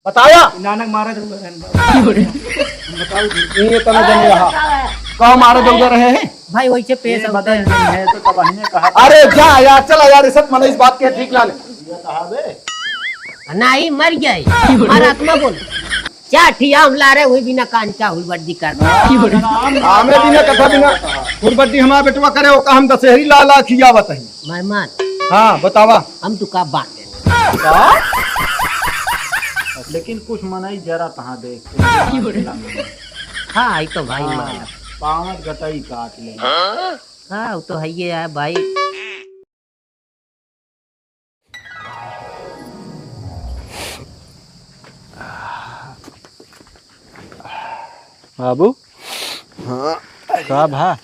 बताया नानक महाराज ये तने जने रहा कहाँ मारे जो उधर रहे हैं भाई वही से पेश होते हैं। है तो तब ने कहा अरे जा यार चला यार सब मन इस बात के ठीक लाने नहीं मर गए हमारा आत्मा बोल क्या ठिया हम ला रहे हुए बिना कान का हुलबड्डी कर हमें बिना कथा बिना गुरबड्डी हमारा बेटवा करे वो हम दशहरी लाला खिया बताई मेहमान हाँ बतावा हम तो का बात है लेकिन कुछ मनाई जरा तहाँ देख हाँ आई तो भाई मार पावत गटाई काट ले हाँ वो तो है ये है भाई। बाबू हाँ का भा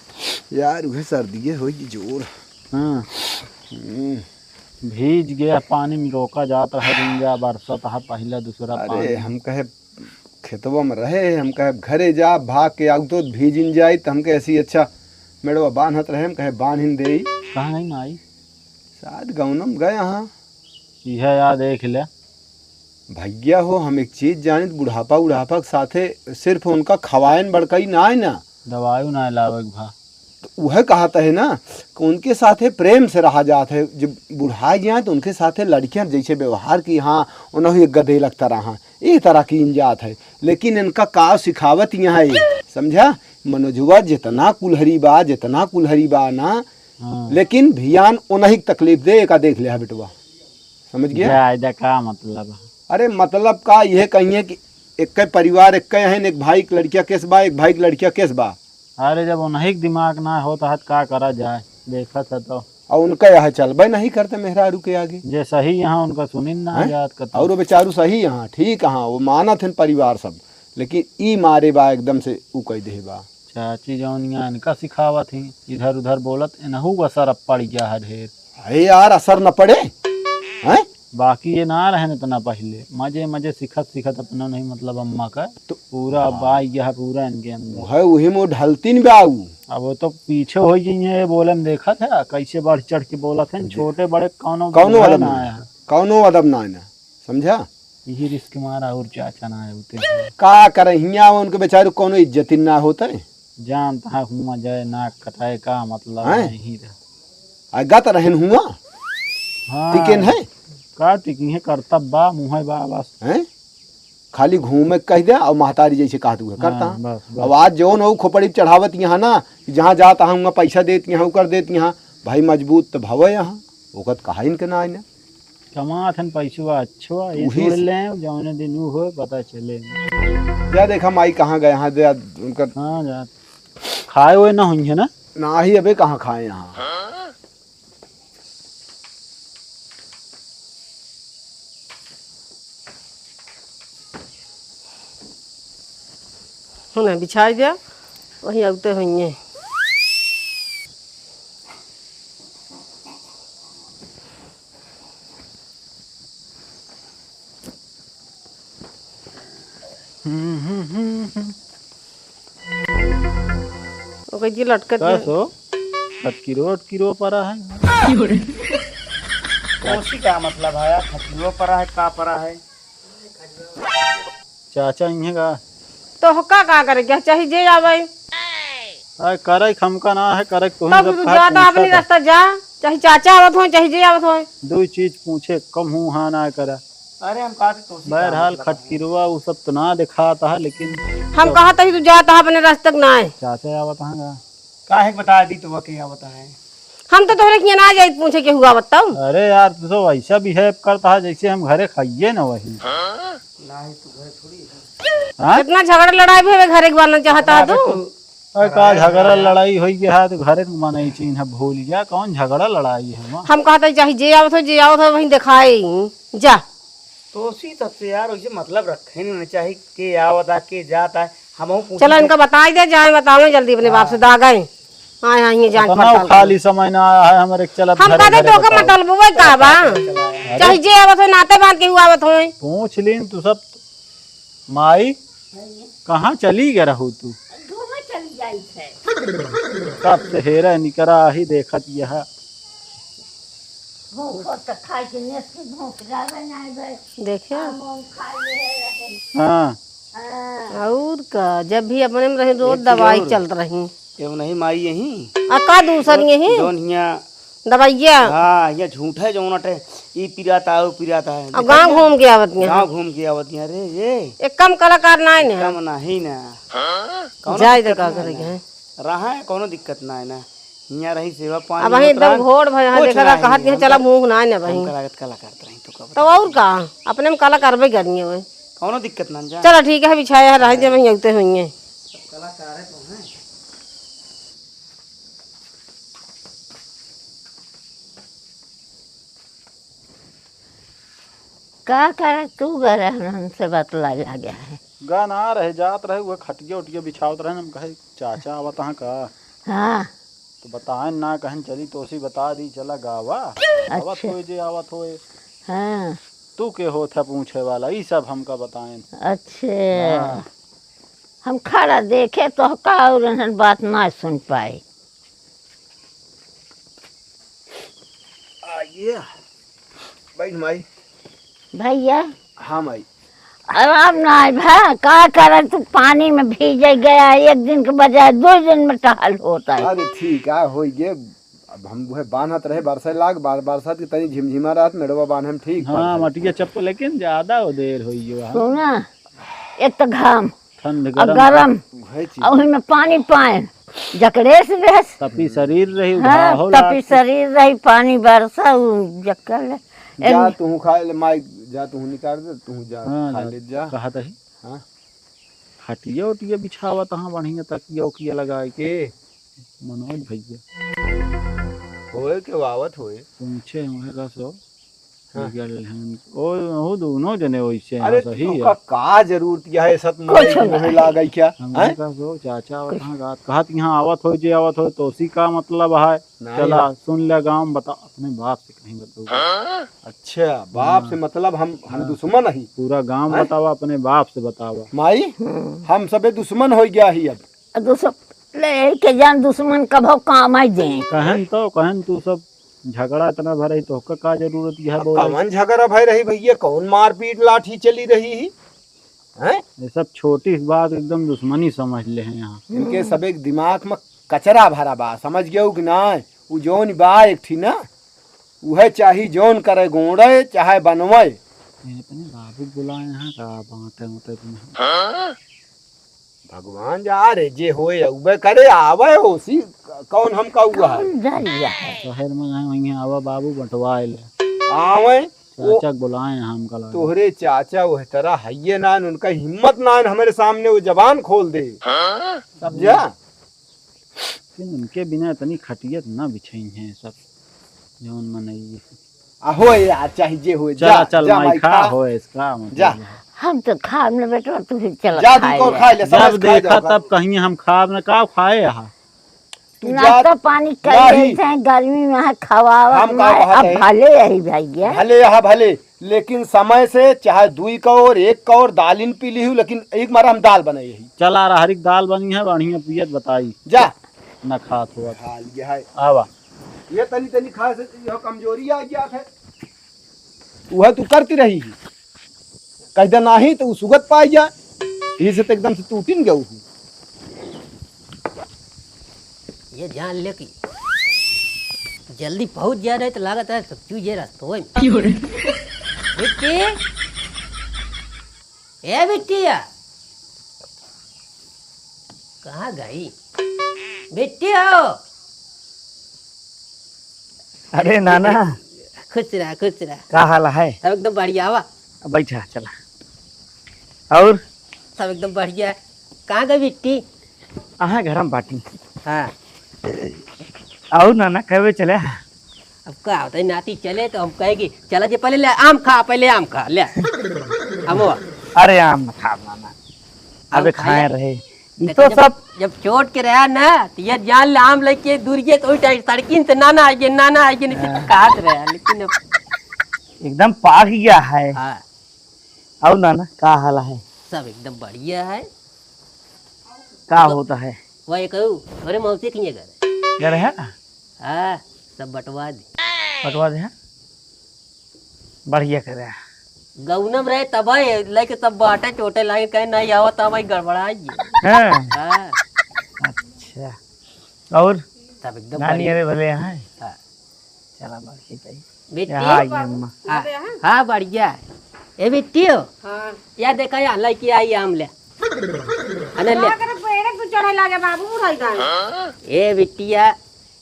यार वह सर्दी होगी जोर। हाँ भीज गया पानी में रोका जाता है रिंजा बरसत है पहला दूसरा अरे पानी हम कहे खेतवा में रहे हम कहे घरे जा भाग के आग तो भीजिन जाई तो हम कहे ऐसी अच्छा मेड़वा बांधत रहे हम कहे बांधिन दे कहाँ नहीं माई शायद गौनम गए हाँ यह याद देख ले भैया हो हम एक चीज जानी बुढ़ापा उढ़ापा के साथे सिर्फ उनका खवायन बड़कई ना है ना दवाई ना लावे भा तो वह कहता है ना कि उनके साथे प्रेम से रहा जाता है। जब बुढ़ा गया तो उनके साथे लड़कियां जैसे व्यवहार की हाँ उन्हें एक गधे लगता रहा एक तरह की इंजात है। लेकिन इनका का सिखावत यहाँ है समझा मनोजुआ जितना कुल्हरी बा ना लेकिन भियान उन्हीं तकलीफ दे का देख लिया बेटवा समझ गया का मतलब अरे मतलब का यह कहिए कि एक परिवार एक हैं एक भाई की लड़कियां केस बा एक भाई की लड़कियां केस बा। अरे जब उन्हीं दिमाग ना होता है का करा जाए देखा था तो और उनका यह चलबे नहीं करते मेहरारू के आगे जे सही यहाँ उनका सुनिन ना याद करता और वो बेचारू सही यहाँ ठीक हाँ वो माना थे परिवार सब लेकिन ई मारे बा एकदम से ऊ कह दे बा चाची जौनिया इनका सिखावा थी इधर उधर बोलत इनहू असर अब पड़ गया है ढेर अरे यार असर न पड़े हैं बाकी ये ना रहने तो ना पहले मजे मजे सिखत अपना नहीं मतलब अम्मा का तो पूरा बाई गया पूरा इनके अंदर है वही में ढलतीन बाऊ अब वो तो पीछे हो गई बोले में देखा था कैसे बढ़ चढ़ के बोला था छोटे बड़े कौनो अदब ना आया कौनो अदब ना आना समझा यही रिस्क मारा और चाचा ना होते का करे हिया उनके बेचारू कोनो इज्जत ना होता है जानता है हुआ जाए नाक कटाए का मतलब नहीं रहा गत रहन हुआ टिकन है का टिकी है कर्तव्य बा मुँह बा बस हैं खाली घूमे कह दे और महतारी जैसे कहा तू करता बस अब आज जो न खोपड़ी चढ़ावत यहाँ ना जहाँ जाता हूँ पैसा देती यहाँ कर देती यहाँ भाई मजबूत तो भव यहाँ ओकत कहा इनके ना आना कमा थन पैसा अच्छा ये ले जौने दिन हो पता चले क्या देखा माई कहाँ गए यहाँ दे उनका हाँ जा खाए हुए ना होंगे ना ही अबे कहाँ खाए यहाँ हुन बिछा दिया वही अगते हुई जी लटकत किरो परा है क्या मतलब है खटियो परा है का परा है चाचा इन्हें का तो का करे क्या चाहिए जे आवे अरे करे खमका ना है करे तो तब तू जाता अपनी रास्ता जा चाहे चाचा आवत हो चाहे जे आवत हो दो चीज पूछे कम हूँ हाँ ना करे अरे हम कहते तो बहरहाल खटकिरवा वो सब तो ना दिखाता है लेकिन हम कहा तभी तू जाता अपने रास्ते तक ना है चाचा आवत है काहे बता दी तो क्या बताए हम तो तोहरे किया ना जाए पूछे के हुआ बताओ अरे यार तू तो वैसा बिहेव करता है जैसे हम घरे खाइए ना वही कितना झगड़ा लड़ाई भी घरे के बनना चाहता है तू अरे का झगड़ा लड़ाई हो गया तो घरे माना चिन्ह भूल गया कौन झगड़ा लड़ाई है हम कहते चाहे जे आवत हो वही दिखाए जा तो उसी सबसे यार उसे मतलब रखे नहीं चाहिए के आवता के जाता है हम चलो इनका बता दे जाए बताओ जल्दी अपने बाप से दाग आए हाँ हाँ ये जान पड़ताल खाली समय ना आया है हमारे चला हम कहते तो का मतलब वो का बा चाहे जे आवत हो नाते बांध के हुआ आवत हो पूछ लीन तू सब माई कहाँ चली गया रहू तू कब से हेरा निकरा ही देखत यह देखिए हाँ और का जब भी अपने में रही रोज दवाई चलत रही एवं नहीं माई यही का दूसर यही जोन हिया दवाइया हाँ ये झूठ है जो नटे ई पिराता है वो पिराता है अब गाँव घूम के आवत यहाँ गाँव घूम के आवत हैं। अरे ये एक कम कलाकार ना है कम नहीं ना जाए तो का करेंगे रहा है कोनो दिक्कत ना है ना हिया रही सेवा पानी अब वही एकदम घोड़ भाई यहाँ कुछ देखा नहीं, कहत नहीं चला मुंह ना है भाई लागत कला करते रही तो कब तो और का अपने में काला करबे करनी है कोनो दिक्कत ना जा चलो ठीक है बिछाया रह दे वहीं उगते हुई हैं कलाकार है तो है का करे तू करे हमसे बतला जा गया है। गाना रहे जात रहे वो खटिया उटिया बिछावत रहे हम कहे चाचा आवत हाँ का हाँ तो बताए ना कहन चली तो उसी बता दी चला गावा आवत अच्छा। होए जे आवत होए हाँ तू के होत है पूछे वाला ई सब हमका बताएं। अच्छे हम खड़ा देखे तो का और एहन बात ना सुन पाए। आइए बैठ माई। भैया हाँ माई। आराम ना है भा का करे तू पानी में भीज गया एक दिन के बजाय 2 दिन में टहल होता है। अरे ठीक है हो ये अब हम वो बांधत रहे बरसे लाग बरसात की तनी झिमझिमा रात मेड़वा बांध हम ठीक हाँ मटिया चप्पल लेकिन ज्यादा हो देर हुई वहाँ सुना एक तो घाम ठंड और गरम वही चीज। और में पानी पाए जकड़े से बेस तपी शरीर रही हाँ घाव तपी शरीर रही पानी बरसा जकल जा तू खा ले माई जा तू निकाल दे तू जा हाँ, खा ले जा। कहा तही हाँ खटिया उटिया बिछावा तहाँ बढ़िया तकिया उकिया लगा के मनोज भैया होए के वावत होए। पूछे हमारे सो ओ दोनों जने वैसे अरे सही तुका है का जरूरत है सत मोहे लागई क्या हमारे का सो चाचा और कहाँ गात कहत यहाँ आवत हो जे आवत हो तो उसी का मतलब है नहीं। चला सुन ले गाँव में बता अपने बाप से कहीं बताओ अच्छा बाप से मतलब हम दुश्मन ही पूरा गांव बतावा अपने बाप से बतावा माई हम सबे दुश्मन हो गया ही अब ले के जान दुश्मन कभो काम आई दे कहन तू सब झगड़ा इतना भरे तो का जरूरत है बोला कमन झगड़ा भाई रही भैया कौन मारपीट लाठी चली रही ही हैं? ये सब छोटी बात एकदम दुश्मनी समझ ले हैं यहाँ इनके सब एक दिमाग में कचरा भरा बा समझ गए कि ना उ जौन बा एक थी ना उहे चाही जौन करे गोड़े चाहे बनवे अपने बाबू बुलाए यहाँ का बातें होते तुम्हें भगवान जा रे जे होए उबे करे आवे होसी कौन हम का हुआ है जरिया है शहर में जाए वहीं आवा बाबू बंटवाए ले आवे चाचा बुलाए यहाँ हमका लगा तोहरे चाचा वह तरह हइये ना उनका हिम्मत ना हमारे सामने वो जबान खोल दे समझा। लेकिन उनके बिना इतनी खटियत ना बिछाई है सब जौन मनइए हो यार चाहे जे होए चल चल जा माई माई खा हो इसका जा। हम तो खा ले बेटा तू ही चल जा तू को खा ले जब समझ खा देखा जाओगा। तब कहीं हम खाब न का खाए यहाँ तू जा नाश्ता पानी कर नहीं। लेते हैं गर्मी में है खवावा हम का कहत अब है? भले यही भैया भले यहाँ भले लेकिन समय से चाहे 2 कौर 1 कौर दालिन पी ली हूँ लेकिन एक मारा हम दाल बनाई ही चला हरिक दाल बनी है बढ़िया पियत बताई जा न खात हुआ खा लिया है आवा ये तनी तनी खा से यह कमजोरी आ गया है वह तू करती रही कह दे नहीं तो सुगत पाई जा इसे तो एकदम से टूटिन गऊ हूँ। ये जान ले कि जल्दी पहुंच जा रहे तो लागत है सब चूजे रास्ते में बिट्टी ए बिट्टिया कहाँ गई बिट्टी हो अरे नाना खुश रहा का हाल है सब एकदम बढ़िया हुआ बैठा चला और सब एकदम बढ़िया है। कहाँ गई बिट्टी अहाँ घर में बाटी हाँ और नाना कहे चले अब क्या होता है नाती चले तो हम कहेगी चला जी पहले ले आम खा ले अमवा अरे आम न खा नाना अबे खाए रहे ये तो जब, सब जब चोट के रहा ना तो ये जान ले आम लेके दूरिये तो सड़किन से नाना आइए नहीं कहत रहे लेकिन अब एकदम पाक गया है हाँ और नाना का हाल है सब एकदम बढ़िया है। का होता है वही कहूँ अरे मौसी की घर घर है हाँ सब बंटवा दे बटवा दे बढ़िया करे गौनम रहे तब लेके तब बाटे चोटे लागे कहीं नहीं आवत तब गड़बड़ाई हैं हाँ अच्छा और तब एकदम नानी अरे भले यहाँ है हाँ। चला बाकी चाहिए बेटी यहाँ आई अम्मा हाँ, हाँ बढ़िया है। ए बेटी हो हाँ या देखा या लड़की आई आम ले अने ले करे पेड़ पे चढ़े लागे बाबू उठाई दान ए बिटिया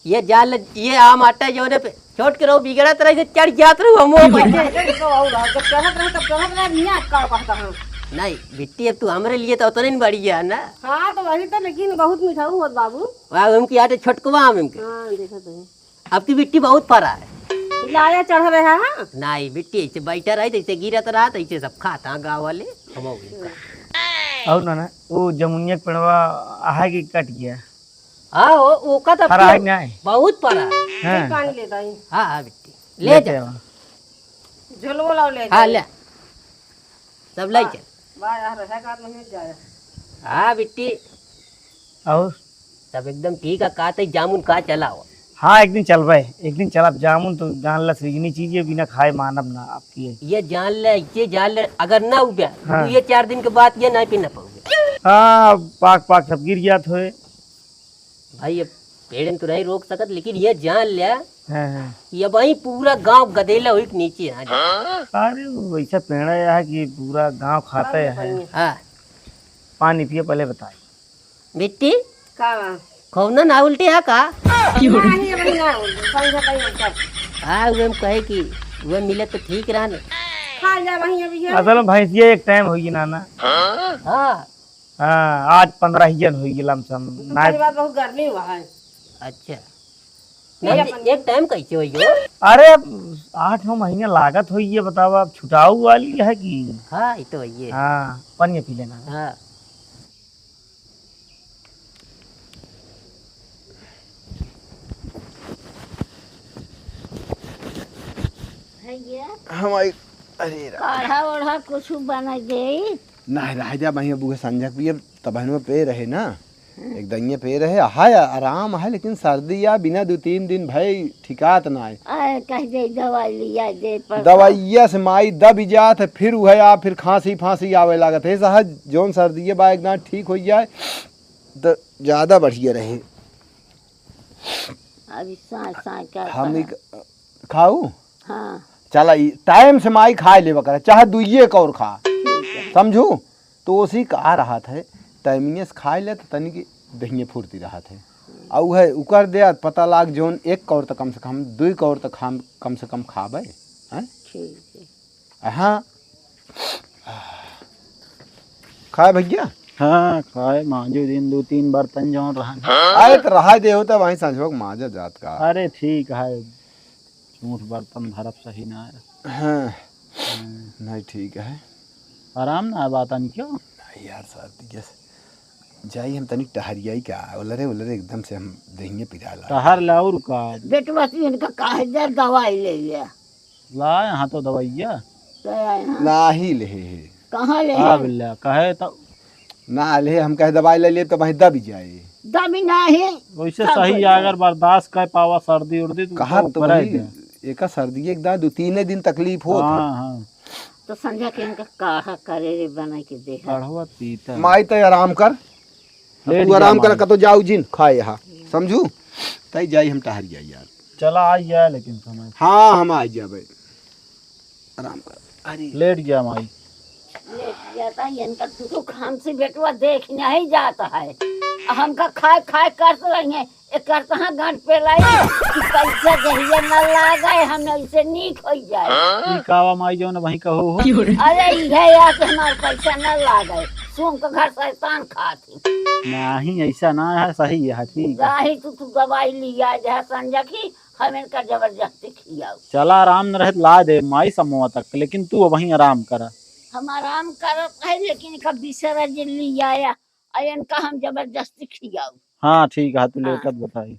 ये जाल ये आम आटा जो ने पे छोट के रहो बिगड़त रही से चढ़ जात रहो हमो बैठे तो और जब चढ़त रहे मियां का कहता हूं नहीं बिट्टी अब तू हमरे लिए तो उतने नहीं बढ़िया है ना हां तो वही तो लेकिन बहुत मीठा होत बाबू वाह हमकी आटे छोटकवा आम हमके हां देखो तो अब की बिट्टी बहुत फरा है लाया चढ़ रहा है नहीं बिट्टी ऐसे बैठा रही ऐसे गिरत रहा ऐसे सब खाता गाँव वाले हमो और ना वो जमुनिया के पेड़वा आहा की कट गया हाँ वो का तो हरा है ना है बहुत फरा है हैं पानी लेता ही हाँ हाँ बिट्टी ले जा झोलवो लाओ ले हाँ ले सब ले चल वाह यार रहा का नहीं जाए हाँ बिट्टी और सब एकदम ठीक है कहते जामुन का चलाओ हाँ एक दिन चल रहे एक दिन चला जामुन तो जान ला सृजनी चीज है बिना खाए मानब ना आपकी है ये जान ले अगर ना उगा हाँ। तो ये 4 दिन के बाद ये नहीं पीना पाओगे हाँ पाक पाक सब गिर गया तो है भाई ये पेड़ तो नहीं रोक सकत लेकिन ये जान ले हाँ। ये वही पूरा गांव गदेला हुई के नीचे आ जाए। अरे वैसा पेड़ है कि पूरा गांव खाता है हाँ पानी पिए पहले बताए बेटी का खौना ना उल्टी है का नहीं अभी ना समझा कहीं हाँ वो हम कहे कि वो मिले तो ठीक रहा ना खा जा वहीं अभी है असल में भैंसिया एक टाइम होगी नाना हाँ हाँ आज 15 ही जन होगी लमसम ना पहली बात बहुत गर्मी हुआ है अच्छा नहीं, एक टाइम कैसे हुई हो अरे 8-9 महीने लागत हुई है बताओ आप छुटाऊ वाली है कि हाँ ये तो ये हाँ पानी पी लेना हाँ हमारी अरे काढ़ा ओढ़ा कुछ बना गई ना राजा वहीं अबू संजय पिए तबहन पे रहे ना एक दंगे पे रहे हाय आराम है लेकिन सर्दी या बिना 2-3 दिन भाई ठिकात ना है आए कह दे दवाई लिया दे पर दवाइया से माई दब जात है फिर वह आ फिर खांसी फांसी आवे लागत है सहज जौन सर्दी बा एकदम ठीक हो जाए तो ज्यादा बढ़िया रहे अभी सांस सांस कर हम खाऊ हाँ चला टाइम से माई खाए ले करे चाहे 2 एक और खा समझू तो उसी का आ रहा था टाइमिंग से खाए ले तो तनी की दहिए फूर्ती रहा थे और वह उकर दे पता लाग जोन 1 कौर तक कम से कम 2 कौर तक कम से कम खाबे हैं ठीक है हाँ खाए भैया हाँ खाए मांझो दिन 2-3 बर्तन जौन रहा आए तो रहा दे होता वहीं संजोग माजा जात का अरे ठीक है झूठ बर्तन भरब सही ना है हाँ नहीं ठीक है आराम ना है बात क्यों नहीं यार सर्दी जैसे जाई हम तनिक टहरियाई का उलरे एकदम से हम देंगे पिराला टहर लाउर का बेटवा तू इनका काहे दे दवाई ले लिया ला यहाँ तो दवाइया तो यहाँ ना ही ले कहाँ ले हाँ बिल्ला कहे तो ना ले हम कहे दवाई ले लिए तो वहीं दब जाए दबी नहीं वैसे सही है, अगर बर्दाश्त कर पावा सर्दी उर्दी तो कहा तो ऊपर है वही एक सर्दी एकदम 2-3 दिन तकलीफ हो हाँ हाँ तो समझा के इनका काहा करे रे बना के दे कढ़वा पीता माई तो आराम कर लेट तू आराम जा कर कतो जाऊ जिन खाए यहाँ समझू तई जाई हम टहरिया यार चला आ गया लेकिन समय हाँ हम आ जाबे आराम कर अरे लेट गया माई लेट जाता है इनका तू खान से बेटवा देख नहीं जाता है हमका खाए खाए कर तो रही है एक कर कहाँ गांठ पे लाई कि पैसा जहिया न लागे हम ऐसे नीक हो जाए ई कावा माई जो न वही कहो हो अरे ये यार कि हमारे पैसा न लागे सोम का घर शैतान खाती नहीं ऐसा ना है सही है ठीक है जाही तू दवाई लिया जहाँ संजय की हम इनका जबरदस्ती खियाओ चला आराम न रहे ला दे माई समूह तक लेकिन तू वहीं आराम कर हम आराम करत है लेकिन इनका बिसरा जे लिया आया और इनका हम जबरदस्ती खियाओ हाँ ठीक है तू लेकर बताई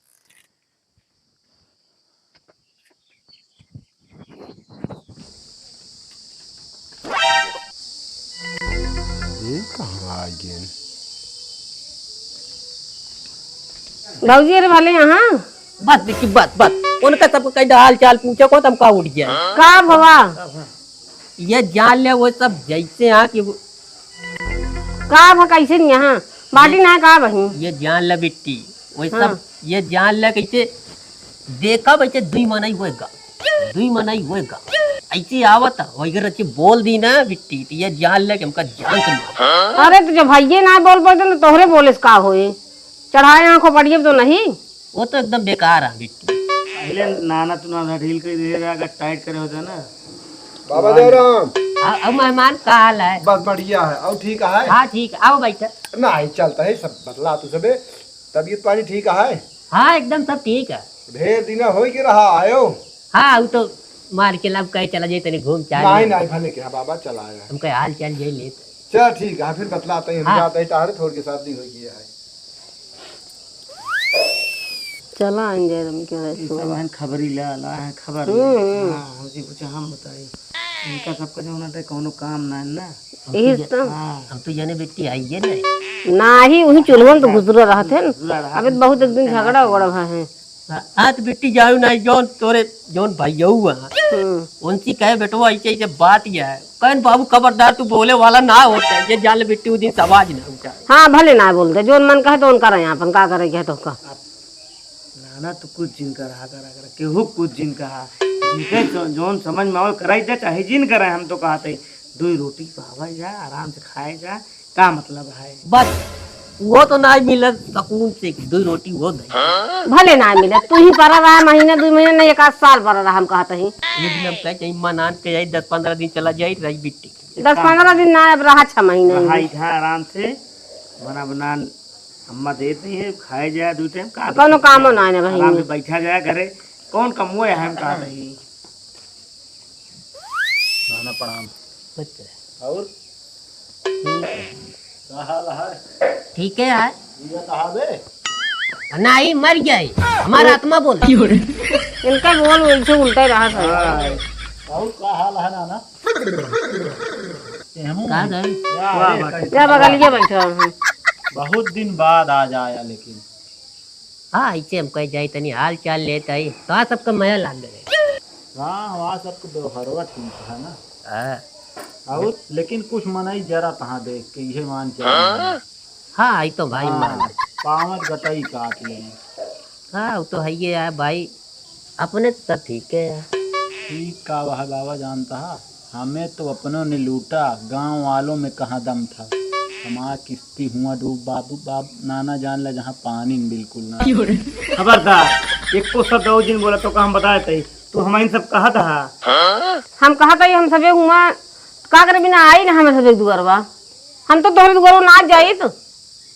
ये कहाँ आ गए भौजी अरे भले यहाँ बस देखी बस उनका सबको कहीं हाल चाल पूछो को तुम का उठ जाए का भवा ये जान ले वो सब जैसे यहाँ की का भा कैसे नहीं यहाँ बाटी ना का बही ये जान ले बिट्टी वो सब ये जान ले कैसे देखा वैसे दुई मनाई होएगा ऐसे आवत वगैरह अच्छी बोल दी ना बिट्टी तो ये जान ले कि हमका जान से मार। अरे तो जब भैये ना बोल पाते तो तोहरे बोले का होए चढ़ाए आंखों पड़िए तो नहीं वो तो एकदम बेकार है बिट्टी। पहले नाना तू ना ढील कर दे रहा अगर टाइट करे होता ना। बाबा देवराम अब मेहमान का हाल है? बस बढ़िया है। और ठीक है? हाँ ठीक है, आओ बैठा। नहीं चलता है सब बदला तू सबे तबीयत पानी ठीक है? हाँ एकदम सब ठीक है। ढेर दिन हो के रहा आयो। हाँ वो तो मार के लब कहे चला जाए तनी घूम चाल। नहीं भले क्या बाबा चला आया। हम कहे हाल चाल जाए ले। चल ठीक है फिर बतलाते हैं। हम हाँ। जाते हैं तारे थोड़ के साथ नहीं हो गया है। चला अंजय रम के ये सब हन खबरी ले आला है खबर। हां हमसे पूछा हम बताई इनका सबका जो ना कोनो काम ना है ना। यही तो हम तो जाने बेटी आइए नहीं ना ही वही चुलवन तो गुजर रहा थे अबे बहुत एक दिन झगड़ा उगड़ा है। हाँ तो बेटी जाऊ ना जोन तोरे जोन भाई हुआ उनसी कहे बेटवा ऐसे ऐसे बात यह है कहन बाबू खबरदार तू बोले वाला ना होता है ये जान बेटी उस दिन समाज ना होता। हाँ भले ना बोलते जो मन कहे तो उनका रहे अपन का करे तो का नाना तो कुछ जिन का रहा करा केहू कुछ जिन कहा जिनके जोन समझ में आवल कराई जा चाहे जिन करे हम तो कहते दो रोटी पावा जा आराम से खाए जा का मतलब है बस वो तो ना मिले सकून से दो रोटी वो दे भले ना मिले तू ही पर रहा महीने 2 महीने नहीं 1 साल पर रहा हम कहते ही ये दिन हम कहे चाहिए मनान के जाए 10-15 दिन चला जाए रही बिट्टी 10-15 दिन ना अब रहा 6 महीने खाई जा आराम से बना बना अम्मा देती है खाए जाए 2 टाइम का कोनो काम ना है भाई आराम से बैठा जाए घरे कौन कमुए है हम कहा रही नाना प्रणाम। अच्छा और क्या हाल है? ठीक है यार ये कहा बे नहीं मर जाए हमारा आत्मा बोल इनका बोल वैसे उल्टा ही रहा था। और क्या हाल है नाना? कहाँ गए? जा बगलिए बैठा हूँ। बहुत दिन बाद आज आया लेकिन हाँ ऐसे हम कह जाए तनी हाल चाल लेता है कहा सबका मया लाग गए। हाँ वहाँ सबको व्यवहारवा ठीक है ना। हाँ और लेकिन कुछ मनाई जरा तहाँ देख के ये मान चाहिए। हाँ आई तो भाई मान पावत गटाई काट ले। हाँ वो तो है ये है भाई अपने तो ठीक है यार। ठीक का वह बाबा जानता है हमें तो अपनों ने लूटा गांव वालों में कहाँ दम था। हमारा किस्ती हुआ डूब बाप नाना जान ला जहाँ पानी बिल्कुल ना। खबरदार एक को सब 2 दिन बोला तो हम बताए थे तो हमारी सब कहा था हम कहा था हम सबे हुआ का करे बिना आई ना हमें सबे दुगरवा हम तो तोहरे दुगरवा ना जाई तो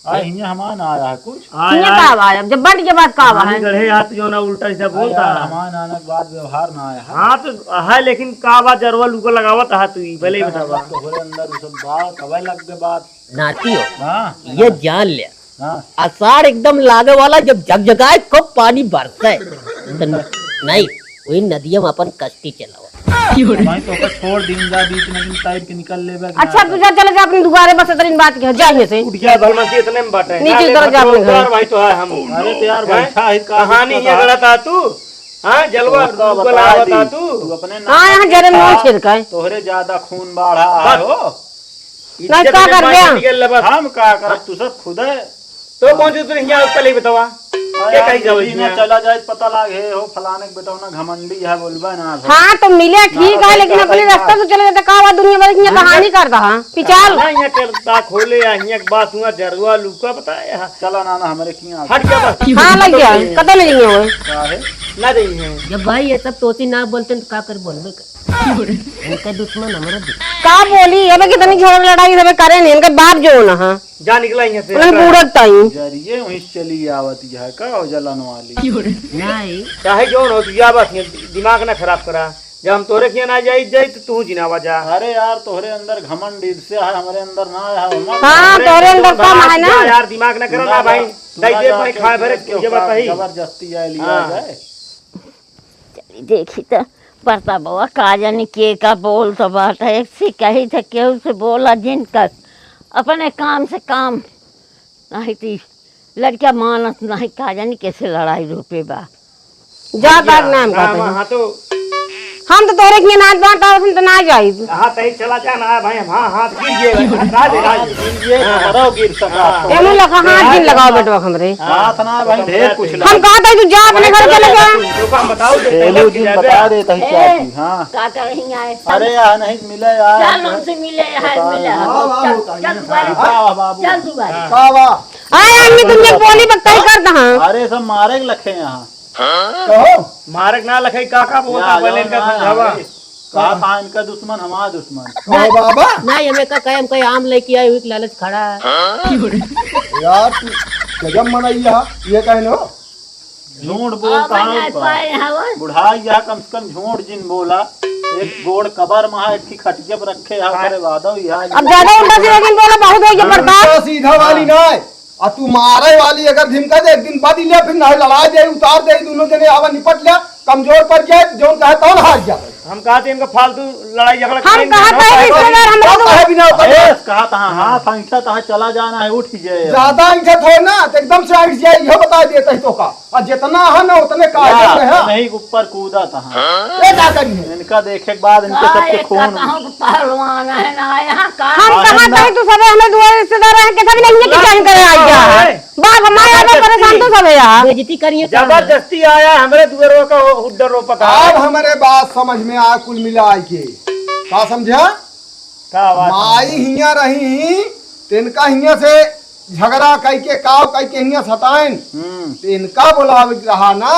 यहाँ हमान आया है कुछ किया का आया जब बंट के बाद का है गढ़े हाथ जो ना उल्टा ऐसा बोलता हमान आने के बाद व्यवहार ना आया है। हाँ तो है लेकिन का बात जरवा लुको लगावत है तू पहले ही बतावा तोहरे अंदर वो सब बात कब लग गए बात। नाती हो हाँ ये जान लिया हाँ आषाढ़ एकदम लागे वाला जब जगजगाए कब पानी बरसा है तो नहीं वही नदिया में अपन कश्ती चलाओ वहीं तो ओकर छोड़ दिन जा बीच में दिन टाइप के निकल ले बे। अच्छा तू जा चले जा अपनी दुकारे बस इतनी बात के जाइए से उठ गया भलमती इतने में बाटे नीचे उतर जा अपने घर। भाई तो है हम अरे तो यार बैठा है कहानी ये गलत था तू हाँ जलवा बता तू तू अपने हाँ यहाँ जरे मुँह छिड़का है तोहरे ज्यादा खून बाढ़ा है हो। नहीं का कर दिया हम का कर तू सब खुद है तो कौन सी तू यहाँ पहले ही बतावा क्या कही जाओ ना चला जाए पता लागे हो फलाने के बेटा ना घमंडी है बोलबा ना। हाँ तो मिले ठीक है लेकिन अपने रास्ता से चले जाते का दुनिया भर की कहानी करता है पिचाल यहाँ करता खोले यहाँ बात हुआ जरवा लुका बताया चला नाना हमारे किया हट गया बस हाँ लग गया कतौ नहीं हुए काहे ना देही है जब भाई ये सब तोती ना बोलते तो का कर बोलबे इनका दुश्मन हमारा का बोली अब कितनी झगड़ा लड़ाई सब करे नहीं इनके बाप जो ना हाँ जा निकला यहाँ से उन्हें बूढ़त ताई जरिए वहीं चली आवती है का हो जलन वाली नहीं चाहे जो हो तू या बात दिमाग ना खराब करा जब हम तोरे किया ना जाई जाई तो तू जिनावा जा अरे यार तोहरे अंदर घमंड से है हमारे अंदर ना है। हाँ तोरे अंदर कम है ना यार दिमाग ना करो ना भाई दई दे भाई खाए भरे ये बात है जबरदस्ती जाए लिया जाए। चली देखी तो पड़ता बउआ का जानी के का बोल तो बात है एक से कही थे केहू से बोला जिनका अपने काम से काम नहीं थी लड़का मानस नहीं का जानी कैसे लड़ाई रुपए बा जा बाग नाम का हाँ तो हम तो तोरे के नाच बांटा हम तो ना जाई हाँ तही चला जा ना भाई हम हाँ हाथ गिर गए करो गिर सका एमू लगा हाथ दिन लगाओ बेटवा हमरे हाथ ना भाई ढेर कुछ हम कहा था तू जा अपने घर चले जा हम बताओ पहले दिन बता देता ही चाची हाँ का कर रही आए अरे यार नहीं मिले यार चल हमसे मिले है मिले चल बाबू चल तू बारी का वा आए अन्नी तुमने बोली बक्का कर दहा अरे सब मारे के लखे यहाँ कहो मारक ना लखाई काका बोलता पहले इनका समझावा कहा था इनका दुश्मन हमारा दुश्मन कहो बाबा नहीं हमें का कहे हम कहीं आम लेके आए हुए लालच खड़ा है यार तू गजब मनैया ये कहनो झूठ बोलता हूँ बुढ़ाई या कम से कम झूठ जिन बोला एक गोड़ कबर महा एक की खटिया पर रखे है करे वादो यार अब ज्यादा उल्टा सीधा दिन बोला बहुत हो गया पड़ता उल्टा सीधा वाली नहीं और तू मारे वाली अगर धमका दे एक दिन बाद ले फिर नहीं लड़ा दे उतार दे दोनों जने आवा निपट ले कमजोर पड़ जाए जो कहे तो हार जाए हम कहते इनका फालतू लड़ाई झगड़ा हम कहा था रिश्तेदार हम तो कहे बिना अरे कहा था हाँ फंक्शन तहा चला जाना है उठ जाए ज्यादा इंजत हो ना तो एकदम से आइट जाए यह बता देता है तो का और जितना है ना उतने का है नहीं ऊपर कूदा था ये क्या करिए इनका देखे के बाद इनके सबके खून पहलवान है ना यहाँ का हम कहा था तू सब हमें दुआ रिश्तेदार है के सब नहीं के चाहे करे आ जा बाप हमारे में परेशान तो सब है यार बेइज्जती करिए जबरदस्ती आया हमारे दुआरों का हुड्डर रो पका अब हमारे बात समझ में आ कुल मिला के का समझा का बात माई हिया रही तिनका हिया से झगड़ा कई के काव कई के हिया सताइन तिनका बुलावे रहा ना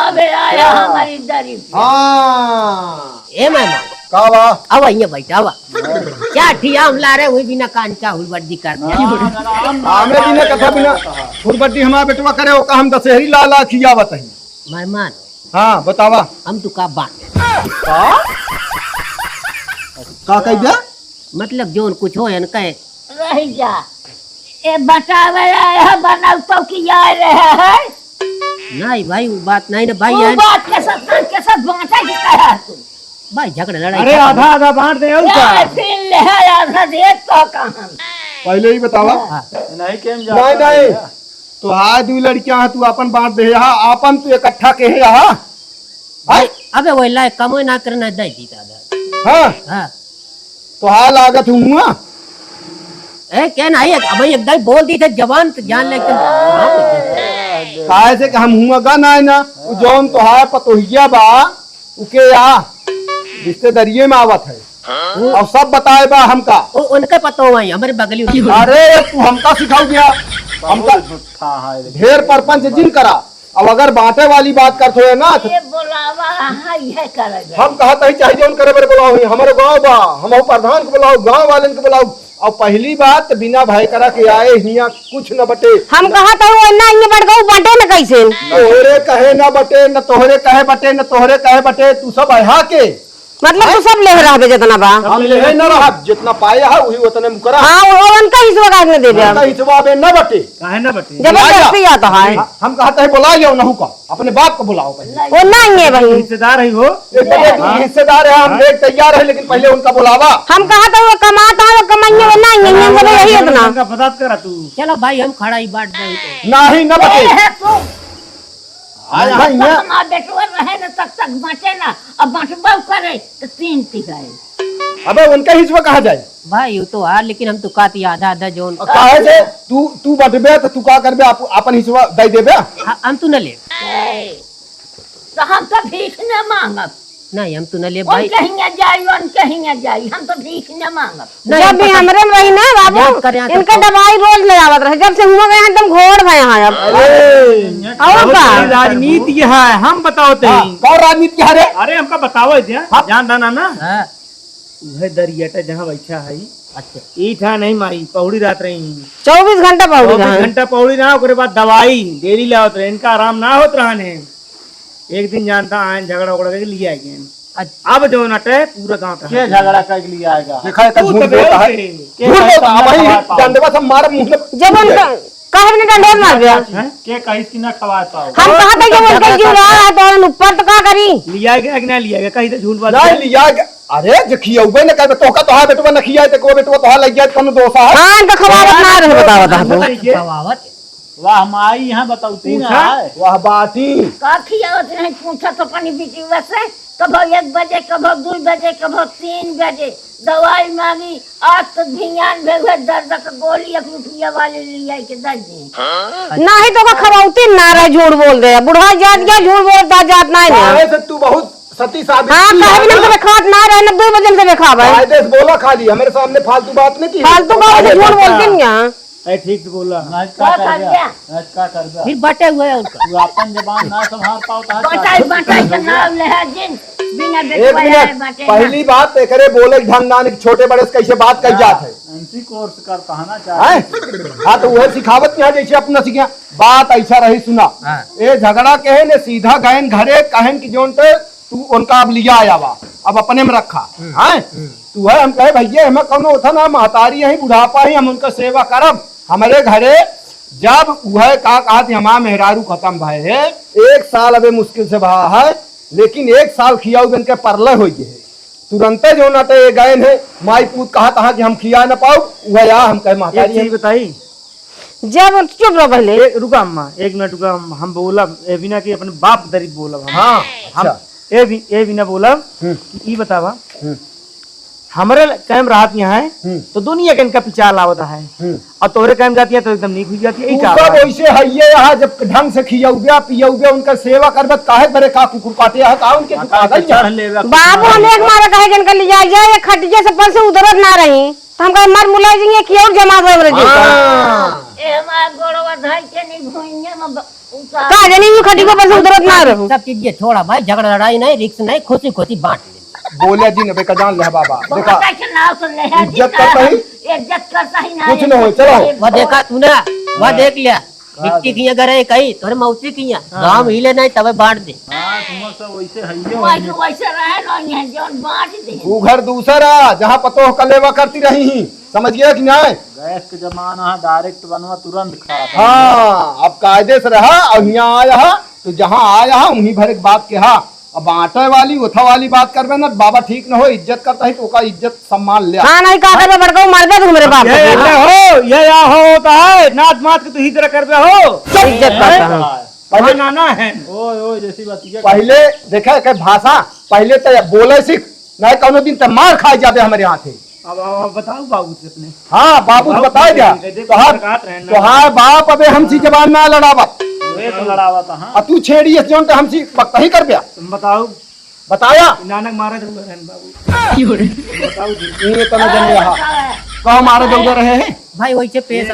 अबे आया हमारी दरी हाँ ए मेहमान का बा अब आइए बैठा हुआ क्या ठिया हम ला रहे हुई बिना कान का हुलबर्दी करते हमें बिना कथा बिना फुरबड्डी हमारा बेटवा करे ओ का हम दशहरी लाला खियावत है मेहमान हाँ बतावा हम तो का बात का कह दिया मतलब जोन कुछ हो न कहे रह जा ए बतावे आया बनाऊ तो की आ रहे है नहीं भाई वो बात नहीं ना भाई वो है बात के साथ बांटा की कहा तू भाई झगड़ा लड़ाई अरे आधा आधा बांट दे यार फिर ले आधा दे तो कहां पहले ही बतावा नहीं केम नहीं नहीं तो हाँ दू लड़कियां तू अपन बांट दे यहाँ अपन तू इकट्ठा के है यहाँ भाई अबे वो लायक कमो ना करना दे दी दादा हाँ हां तो हाँ लागत हुआ ए क्या नहीं अब एकदम बोल दी थे जवान तो जान ले काहे से कि हम हुआ गा ना उ जौन तो है पतोहिया बा उके या रिश्तेदारिये में आवत है और सब बताए बा हमका उनके पतो हुआ हमारे बगली अरे तू हमका सिखाऊ दिया हमका ढेर परपंच जिन करा अब अगर बांटे वाली बात करते है ना तो ये बुलावा हां ये करेगा हम कहता ही चाहिए जौन करे बरे बुलाओ हमारे गांव बा हम प्रधान को बुलाओ गांव वाले को बुलाओ और पहली बात बिना भाई करा के आए हिया कुछ न बटे हम कहा था वो ना ये बढ़ गऊ बटे न कैसे तोहरे कहे न बटे न तोहरे कहे बटे न तोहरे कहे बटे तू सब अहा के मतलब तू सब ले रहा जितना बा हम ले न रहा जितना पाया है वही उतने मुकरा हाँ वो उनका हिस्सा काटने दे दिया उनका हिस्सा बे न बटे काहे ना बटे जबरदस्ती आता है हम कहते हैं बुला लियो नहु का अपने बाप को बुलाओ पहले वो ना है भाई रिश्तेदार है हो एक हिस्सेदार है हम देख तैयार है लेकिन पहले उनका बुलावा हम कहा था वो कमाता है वो कमाइए वो ना है हम बोले यही इतना उनका बता करा तू चलो भाई हम खड़ा ही बांट दे नहीं न बटे है तू आया है यहाँ हमारा बेटवा रहे ना तब तक बांटे ना अब बांटबा करे तो तीन टिकाए अबे उनका हिस्सा कहा जाए भाई वो तो हार लेकिन हम तो काती आधा आधा जोन काहे से तू बटबे तो तू का करबे अपन हिस्सा दे देबे हम तो न ले तो हम तो भीख न मांगब नहीं हम तो न ले उन भाई कहीं जाई उन कहीं जाई हम तो भीख न मांगब नहीं, जब भी हमरे में रही ना याद बाबू कर यहाँ तो इनका दवाई रोज ले आवत रहे जब से हुआ गए एकदम घोड़ भए यहाँ अब और का राजनीति ये है हम बताओ ते कौन राजनीति है रे अरे हमका बताओ इतिया जान दाना ना हाँ वह दरियाटा जहाँ बैठा है अच्छा ईठा नहीं माई पौड़ी रात रही 24 घंटा पौड़ी 24 रहे घंटा पौड़ी रहा ओकरे बाद दवाई डेली ले आवत रहे इनका आराम ना होत रहा ने एक दिन जानता आयन झगड़ा उगड़ा के लिए आए अच्छा अब जो नटे पूरा गांव का के झगड़ा कर लिया आएगा देखा है झूठ बोलता है झूठ बोलता है वही डंडवा से मार मुंह में जब उनका कहे ने डंडोर मार दिया के कहीं की ना खवा पाओ हम कहा था जब उनका जीव रहा है तो ऊपर तो का करी लिया गया कि ना लिया गया कहीं तो झूठ बात नहीं लिया अरे जो खियाउबे न कहबे तोका तोहा बेटवा न खियाए त को बेटवा तोहा लग जाए कोनो दोसा है हाँ इनका खवावत ना रहे बताओ बता तो खवावत वाह माई यहाँ बताऊती ना पूछा? है। वह बाटी का खियावत नहीं पूछा तो अपनी बेटी से कभो 1 बजे कभो 2 बजे कभो 3 बजे दवाई मांगी। आज तो धियान भेगे दर्द का गोली 1 रुपया वाली लिया के दे दी। नहीं तो खबौती ना रहे झूठ बोल रहे बुढ़ा जात क्या झूठ बोलता जात नहीं ना। काहे से तू बहुत सती साबित हाँ की कहे भी है। नहीं खात ना रहे 90 बजे से देखा भाई कायदे से बोला खाली हमारे सामने फालतू बात नहीं की। फालतू बात से झूठ बोलती नहीं यहाँ। ठीक से बोला। नाच क्या का कर कर दिया? गया नाच का कर गया फिर बटे हुए हैं उनका। तू अपन जबान ना संभाल पाता है बटाई बटाई के नाम ले है जिन बिना एक बेटवा मिनट बाटे पहली बात एकरे बोले के ढंग ना छोटे बड़े से कैसे बात कही जात है एमसी कोर्स करता है ना चाहे हैं? हाँ तो वह सिखावत यहाँ जैसे अपना सीखिया बात ऐसा रही सुना हाँ। ए झगड़ा कहे ने सीधा गहन घरे कहन की जोन पे तू उनका अब लिया आया वा अब अपने में रखा हैं तू है हम कहे भैया हमें कौनो था ना महतारी है बुढ़ापा ही हम उनका सेवा करब हमारे घरे जब वह का कहा थी हमारा मेहरारू खत्म भय है 1 साल अबे मुश्किल से भा है लेकिन 1 साल खियाऊ बन के परले हो गए तुरंत जो ना तो गए है माई पूत कहा था कि हम खिया न पाऊ वह या हम कहे एक महतारी चीज है। बताई। जब चुप रहो पहले रुका अम्मा 1 मिनट रुका। हम बोला ए बिना कि अपने बाप दरीब बोला हाँ हम अच्छा। ए बिना बोला कि ई बतावा हमारे कैम रात यहाँ है तो दुनिया के इनका पिछाल आवता है और तोहरे कैम जाती है तो एकदम नीक हुई जाती है। तू यही का सब वैसे है ये यहाँ जब ढंग से खियौबिया पियौबिया उनका सेवा करबत काहे बरे का कुकुर काटे है का उनके पागल चढ़ लेवे बाबू हम एक मारे कहे जन कर लिया जाए खटिया से पर से उधरत ना रही तो हम कहे मर मुला जी की और जमा हो रही ए हमारा गोड़वा धाई के नहीं भुइया में उतार का जनी यू खटी को पर से उधरत ना रहूं सब चीज ये छोड़ा भाई झगड़ा लड़ाई नहीं रिक्स नहीं खुशी खुशी बांट ले। बोले जी ने कजान ले बाबा देखा बटाई के नाम से ले है इज्जत करता ही इज्जत करता ही ना कुछ न हो चलो वह देखा तूने वह देख लिया मिट्टी किया करे कही तोरे मौसी किया गांव हिले नहीं तबे बांट दे। हाँ तुम सब वैसे है ही वैसे वैसे रहे नहीं है जोन बांट दे तू घर दूसरा जहाँ पतो कलेवा करती रही ही समझ गया कि नहीं गैस के जमाना है डायरेक्ट बनवा तुरंत खा हाँ अब कायदे से रहा और यहाँ आया तो जहाँ आया उन्हीं भर एक बात के हाँ अब बांटे वाली उठा वाली बात करबे ना बाबा ठीक न हो इज्जत करता है तो ओका इज्जत सम्मान ले हां नहीं का करबे बड़का मार दे तू मेरे बाप ये ऐसा हो ये या होता है नाच मात के तू ही तरह करबे हो इज्जत करता है पहले नाना है ओए ओए जैसी बात है पहले देखे के भाषा पहले तो बोले सीख नहीं कौनो दिन तो मार खाई जाते हमारे यहाँ थे अब बताओ बाबू से अपने हाँ बाबू से बता दिया तोहार बाप अबे हमसी जबान में लड़ावत वे तो लड़ावा था हाँ और तू छेड़ी जोन तो हमसी पक्का ही कर दिया तुम बताओ बताया नानक मारे तो रहन बाबू ये तो न जान रहा कहाँ मारे दौड़ रहे हैं भाई वैसे पेश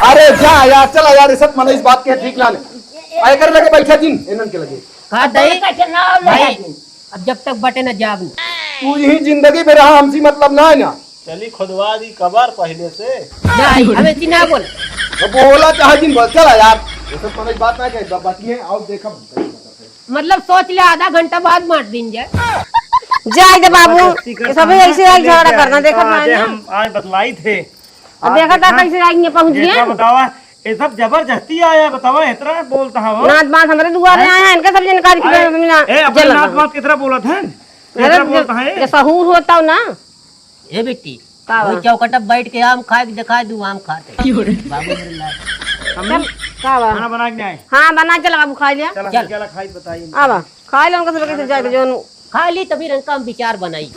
अरे जा यार चला यार सब मन इस बात के ठीक ना ले आए कर लगे बैठा दिन इनन के लगे कहा दही बटाई के नाम ले भाई है अब जब तक बटे न जाग न तू यही जिंदगी में रहा हमसी मतलब ना है ना चली खुदवा दी कबर पहले से जाई हमें चिन्हा बोल वो बोला चाहे दिन बोल चला यार ये सब मन इस बात ना कहे बाकी है आओ देखा मतलब सोच ले आधा घंटा बाद बांट दिन जाए जाए दे बाबू ये सब ऐसे आई झगड़ा करना देखत ना आज हम आज बतलाई थे अब देखा था कैसे आएंगे पहुंच देखा गए बतावा ये सब जबरदस्ती आया बतावा इतना बोलता है वो नाथ बात हमारे दुआर में आए हैं इनका सब जानकारी ए अपने नाथ बात कितना बोला था इतना बोलता है ये सहूर होता हो ना ए बेटी का वही चौकट पर बैठ के आम खाए के दिखा दूं आम खाते बाबू मेरे लाल का बा खाना बना के आए हां बना चला बाबू खा लिया चल चल। क्या खाई बताइए आवा खा ले उनका सब कैसे जाए जो खा ली तभी रंग का हम विचार बनाई